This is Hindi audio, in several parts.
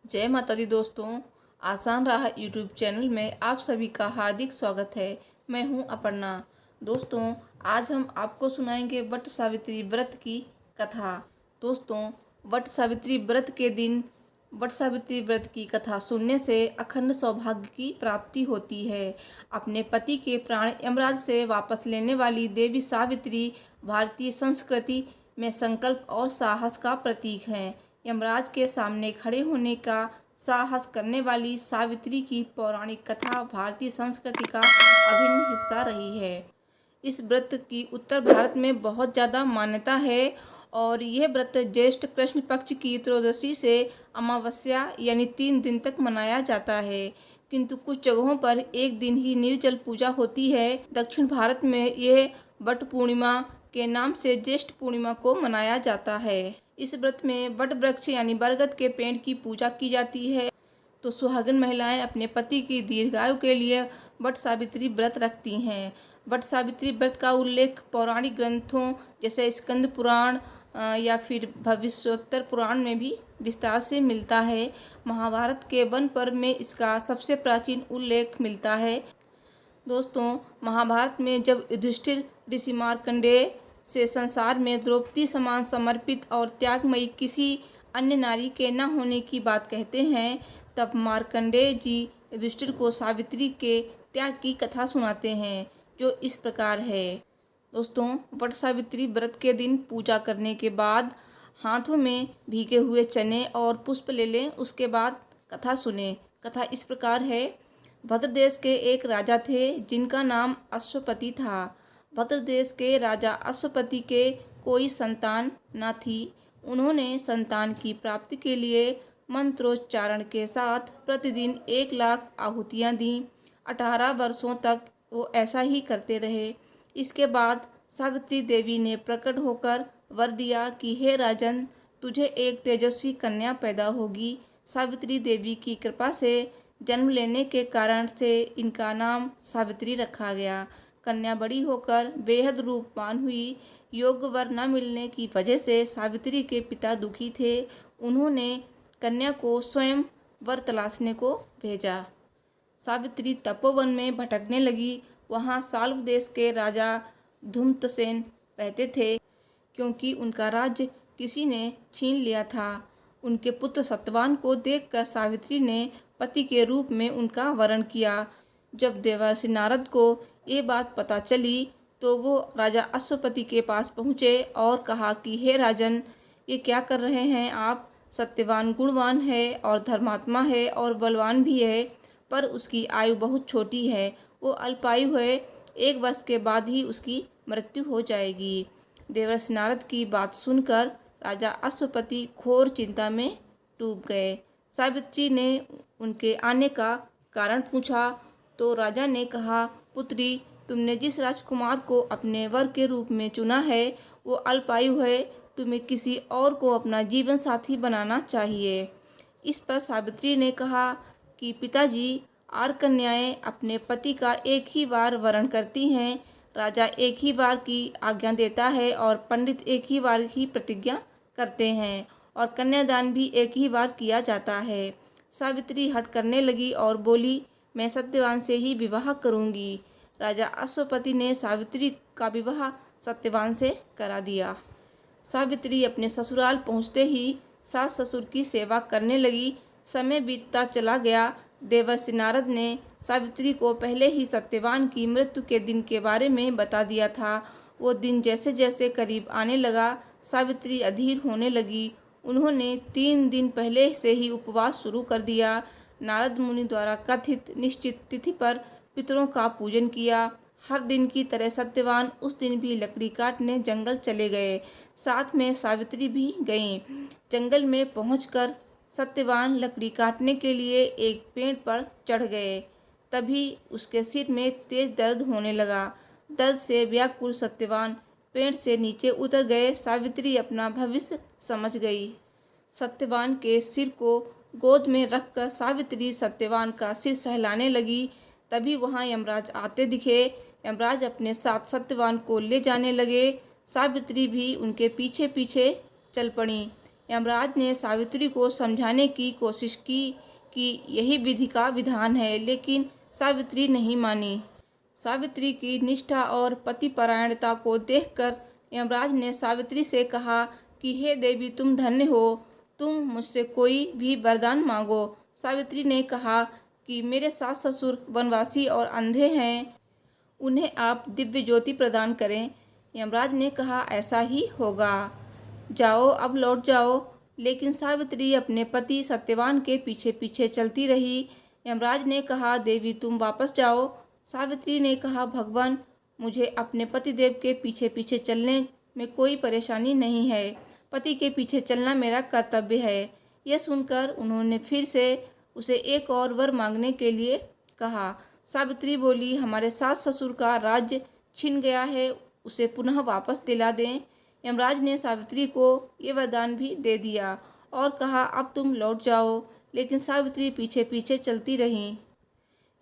जय माता दी दोस्तों। आसान राह यूट्यूब चैनल में आप सभी का हार्दिक स्वागत है। मैं हूं अपर्णा। दोस्तों, आज हम आपको सुनाएंगे वट सावित्री व्रत की कथा। दोस्तों, वट सावित्री व्रत के दिन वट सावित्री व्रत की कथा सुनने से अखंड सौभाग्य की प्राप्ति होती है। अपने पति के प्राण यमराज से वापस लेने वाली देवी सावित्री भारतीय संस्कृति में संकल्प और साहस का प्रतीक है। यमराज के सामने खड़े होने का साहस करने वाली सावित्री की पौराणिक कथा भारतीय संस्कृति का अभिन्न हिस्सा रही है। इस व्रत की उत्तर भारत में बहुत ज़्यादा मान्यता है और यह व्रत ज्येष्ठ कृष्ण पक्ष की त्रयोदशी से अमावस्या यानी 3 दिन तक मनाया जाता है, किंतु कुछ जगहों पर एक दिन ही निर्जल पूजा होती है। दक्षिण भारत में यह वट पूर्णिमा के नाम से ज्येष्ठ पूर्णिमा को मनाया जाता है। इस व्रत में वट वृक्ष यानी बरगद के पेड़ की पूजा की जाती है। तो सुहागिन महिलाएं अपने पति की दीर्घायु के लिए वट सावित्री व्रत रखती हैं। वट सावित्री व्रत का उल्लेख पौराणिक ग्रंथों जैसे स्कंद पुराण या फिर भविष्योत्तर पुराण में भी विस्तार से मिलता है। महाभारत के वन पर्व में इसका सबसे प्राचीन उल्लेख मिलता है। दोस्तों, महाभारत में जब युधिष्ठिर ऋषि मार्कंडेय से संसार में द्रौपदी समान समर्पित और त्यागमयी किसी अन्य नारी के न होने की बात कहते हैं, तब मार्कंडेय जी युधिष्ठिर को सावित्री के त्याग की कथा सुनाते हैं, जो इस प्रकार है। दोस्तों, वट सावित्री व्रत के दिन पूजा करने के बाद हाथों में भीगे हुए चने और पुष्प ले लें। उसके बाद कथा सुने। कथा इस प्रकार है। भद्र देश के एक राजा थे जिनका नाम अश्वपति था। भद्र देश के राजा अश्वपति के कोई संतान न थी। उन्होंने संतान की प्राप्ति के लिए मंत्रोच्चारण के साथ प्रतिदिन 1,00,000 आहुतियाँ दीं। 18 वर्षों तक वो ऐसा ही करते रहे। इसके बाद सावित्री देवी ने प्रकट होकर वर दिया कि हे राजन, तुझे एक तेजस्वी कन्या पैदा होगी। सावित्री देवी की कृपा से जन्म लेने के कारण से इनका नाम सावित्री रखा गया। कन्या बड़ी होकर बेहद रूपवान हुई। योग्य वर न मिलने की वजह से सावित्री के पिता दुखी थे। उन्होंने कन्या को स्वयं वर तलाशने को भेजा। सावित्री तपोवन में भटकने लगी। वहाँ साल्व देश के राजा धूम्रसेन रहते थे, क्योंकि उनका राज्य किसी ने छीन लिया था। उनके पुत्र सत्यवान को देखकर सावित्री ने पति के रूप में उनका वरण किया। जब देवर्षि नारद को ये बात पता चली तो वो राजा अश्वपति के पास पहुँचे और कहा कि हे राजन, ये क्या कर रहे हैं आप? सत्यवान गुणवान है और धर्मात्मा है और बलवान भी है, पर उसकी आयु बहुत छोटी है। वो अल्पायु है। 1 वर्ष के बाद ही उसकी मृत्यु हो जाएगी। देवर्षि नारद की बात सुनकर राजा अश्वपति घोर चिंता में डूब गए। सावित्री ने उनके आने का कारण पूछा तो राजा ने कहा, पुत्री, तुमने जिस राजकुमार को अपने वर के रूप में चुना है वो अल्पायु है। तुम्हें किसी और को अपना जीवन साथी बनाना चाहिए। इस पर सावित्री ने कहा कि पिताजी, 8 कन्याएं अपने पति का एक ही बार वरण करती हैं। राजा एक ही बार की आज्ञा देता है और पंडित एक ही बार ही प्रतिज्ञा करते हैं और कन्यादान भी एक ही बार किया जाता है। सावित्री हठ करने लगी और बोली, मैं सत्यवान से ही विवाह करूंगी। राजा अश्वपति ने सावित्री का विवाह सत्यवान से करा दिया। सावित्री अपने ससुराल पहुंचते ही सास ससुर की सेवा करने लगी। समय बीतता चला गया। देवर्षि नारद ने सावित्री को पहले ही सत्यवान की मृत्यु के दिन के बारे में बता दिया था। वो दिन जैसे जैसे करीब आने लगा, सावित्री अधीर होने लगी। उन्होंने 3 दिन पहले से ही उपवास शुरू कर दिया। नारद मुनि द्वारा कथित निश्चित तिथि पर पितरों का पूजन किया। हर दिन की तरह सत्यवान उस दिन भी लकड़ी काटने जंगल चले गए। साथ में सावित्री भी गईं। जंगल में पहुंचकर सत्यवान लकड़ी काटने के लिए एक पेड़ पर चढ़ गए। तभी उसके सिर में तेज दर्द होने लगा। दर्द से व्याकुल सत्यवान पेड़ से नीचे उतर गए। सावित्री अपना भविष्य समझ गई। सत्यवान के सिर को गोद में रखकर सावित्री सत्यवान का सिर सहलाने लगी। तभी वहाँ यमराज आते दिखे। यमराज अपने साथ सत्यवान को ले जाने लगे। सावित्री भी उनके पीछे पीछे चल पड़ी। यमराज ने सावित्री को समझाने की कोशिश की कि यही विधि का विधान है, लेकिन सावित्री नहीं मानी। सावित्री की निष्ठा और पतिपरायणता को देखकर यमराज ने सावित्री से कहा कि हे देवी, तुम धन्य हो, तुम मुझसे कोई भी वरदान मांगो। सावित्री ने कहा कि मेरे सास ससुर वनवासी और अंधे हैं, उन्हें आप दिव्य ज्योति प्रदान करें। यमराज ने कहा ऐसा ही होगा, जाओ अब लौट जाओ। लेकिन सावित्री अपने पति सत्यवान के पीछे पीछे चलती रही। यमराज ने कहा देवी, तुम वापस जाओ। सावित्री ने कहा भगवान, मुझे अपने पतिदेव के पीछे पीछे चलने में कोई परेशानी नहीं है, पति के पीछे चलना मेरा कर्तव्य है। यह सुनकर उन्होंने फिर से उसे एक और वर मांगने के लिए कहा। सावित्री बोली, हमारे सास ससुर का राज्य छिन गया है, उसे पुनः वापस दिला दें। यमराज ने सावित्री को ये वरदान भी दे दिया और कहा अब तुम लौट जाओ। लेकिन सावित्री पीछे पीछे चलती रही।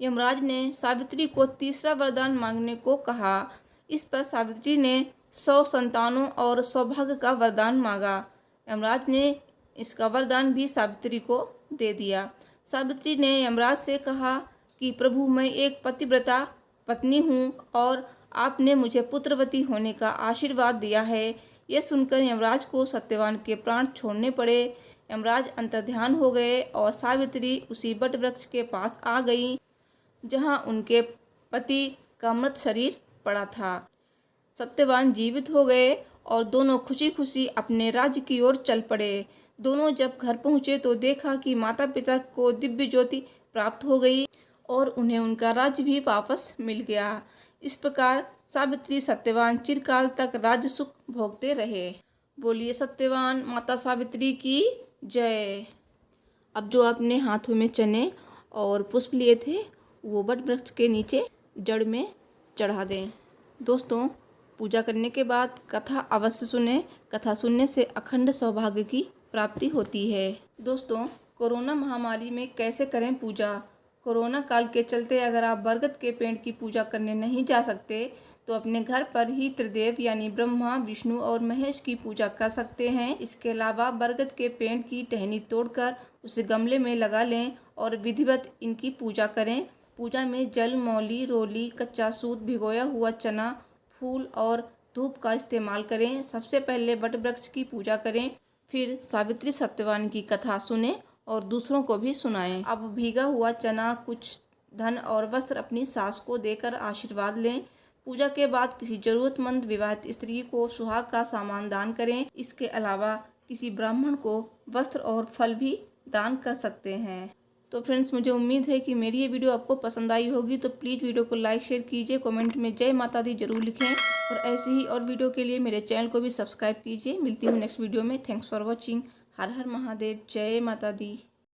यमराज ने सावित्री को तीसरा वरदान मांगने को कहा। इस पर सावित्री ने 100 संतानों और सौभाग्य का वरदान मांगा। यमराज ने इसका वरदान भी सावित्री को दे दिया। सावित्री ने यमराज से कहा कि प्रभु, मैं एक पतिव्रता पत्नी हूँ और आपने मुझे पुत्रवती होने का आशीर्वाद दिया है। यह सुनकर यमराज को सत्यवान के प्राण छोड़ने पड़े। यमराज अंतर्ध्यान हो गए और सावित्री उसी बट वृक्ष के पास आ गई जहाँ उनके पति का मृत शरीर पड़ा था। सत्यवान जीवित हो गए और दोनों खुशी खुशी अपने राज्य की ओर चल पड़े। दोनों जब घर पहुँचे तो देखा कि माता पिता को दिव्य ज्योति प्राप्त हो गई और उन्हें उनका राज्य भी वापस मिल गया। इस प्रकार सावित्री सत्यवान चिरकाल तक राज्य सुख भोगते रहे। बोलिए सत्यवान माता सावित्री की जय। अब जो अपने हाथों में चने और पुष्प लिए थे वो बट वृक्ष के नीचे जड़ में चढ़ा दें। दोस्तों, पूजा करने के बाद कथा अवश्य सुने। कथा सुनने से अखंड सौभाग्य की प्राप्ति होती है। दोस्तों, कोरोना महामारी में कैसे करें पूजा। कोरोना काल के चलते अगर आप बरगद के पेड़ की पूजा करने नहीं जा सकते तो अपने घर पर ही त्रिदेव यानी ब्रह्मा, विष्णु और महेश की पूजा कर सकते हैं। इसके अलावा बरगद के पेड़ की टहनी तोड़कर उसे गमले में लगा लें और विधिवत इनकी पूजा करें। पूजा में जल, मौली, रोली, कच्चा सूत, भिगोया हुआ चना, फूल और धूप का इस्तेमाल करें। सबसे पहले वट वृक्ष की पूजा करें, फिर सावित्री सत्यवान की कथा सुने और दूसरों को भी सुनाएं। अब भीगा हुआ चना, कुछ धन और वस्त्र अपनी सास को देकर आशीर्वाद लें। पूजा के बाद किसी जरूरतमंद विवाहित स्त्री को सुहाग का सामान दान करें। इसके अलावा किसी ब्राह्मण को वस्त्र और फल भी दान कर सकते हैं। तो फ्रेंड्स, मुझे उम्मीद है कि मेरी ये वीडियो आपको पसंद आई होगी। तो प्लीज़ वीडियो को लाइक शेयर कीजिए, कमेंट में जय माता दी जरूर लिखें और ऐसी ही और वीडियो के लिए मेरे चैनल को भी सब्सक्राइब कीजिए। मिलती हूँ नेक्स्ट वीडियो में। Thanks for watching. हर हर महादेव। जय माता दी।